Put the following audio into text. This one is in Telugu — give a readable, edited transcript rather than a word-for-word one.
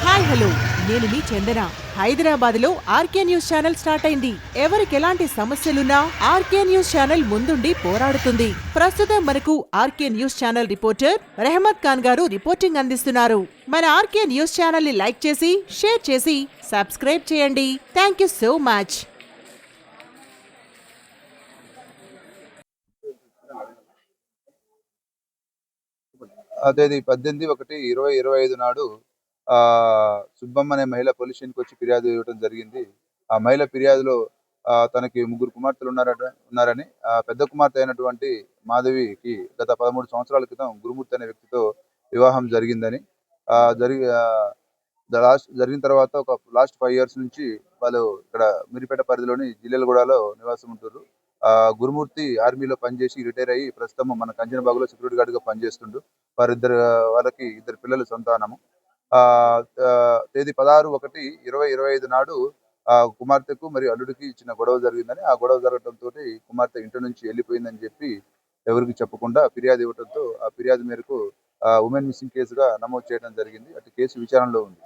హాయ్ హలో నేను మీ చందన. హైదరాబాద్ లో ఆర్కే న్యూస్ ఛానల్ స్టార్ట్ అయింది. ఎవరికి ఎలాంటి సమస్యలున్నా ఆర్కే న్యూస్ ఛానల్ ముందుండి పోరాడుతుంది. ప్రస్తుతం మనకు RK news channel reporter Rehmat Khan గారు రిపోర్టింగ్ అందిస్తున్నారు. మన ఆర్కే న్యూస్ ఛానల్ ని లైక్ చేసి షేర్ చేసి సబ్స్క్రైబ్ చేయండి. Thank you so much. తేదీ 18/1/2025 నాడు సుబ్బమ్మ అనే మహిళ పోలీస్ స్టేషన్కి వచ్చి ఫిర్యాదు ఇవ్వడం జరిగింది. ఆ మహిళ ఫిర్యాదులో తనకి ముగ్గురు కుమార్తెలు ఉన్నారని, పెద్ద కుమార్తె అయినటువంటి మాధవికి గత 13 సంవత్సరాల క్రితం గురుమూర్తి అనే వ్యక్తితో వివాహం జరిగిందని, జరిగిన తర్వాత ఒక లాస్ట్ 5 years నుంచి వాళ్ళు ఇక్కడ మిరిపేట పరిధిలోని జిల్లెలగూడలో నివాసం ఉంటున్నారు. గురుమూర్తి ఆర్మీలో పనిచేసి రిటైర్ అయ్యి ప్రస్తుతం మన కంచనబాగులో సెక్యూరిటీ గార్డ్గా పనిచేస్తుండు. వాళ్ళకి ఇద్దరు పిల్లలు సంతానము. తేదీ 16/1/2025 నాడు కుమార్తెకు మరియు అల్లుడికి చిన్న గొడవ జరిగిందని, ఆ గొడవ జరగడంతో కుమార్తె ఇంటి నుంచి వెళ్ళిపోయిందని చెప్పి ఎవరికి చెప్పకుండా ఫిర్యాదు ఇవ్వడంతో ఆ ఫిర్యాదు మేరకు ఉమెన్ మిస్సింగ్ కేసుగా నమోదు చేయడం జరిగింది. అటు కేసు విచారణలో ఉంది.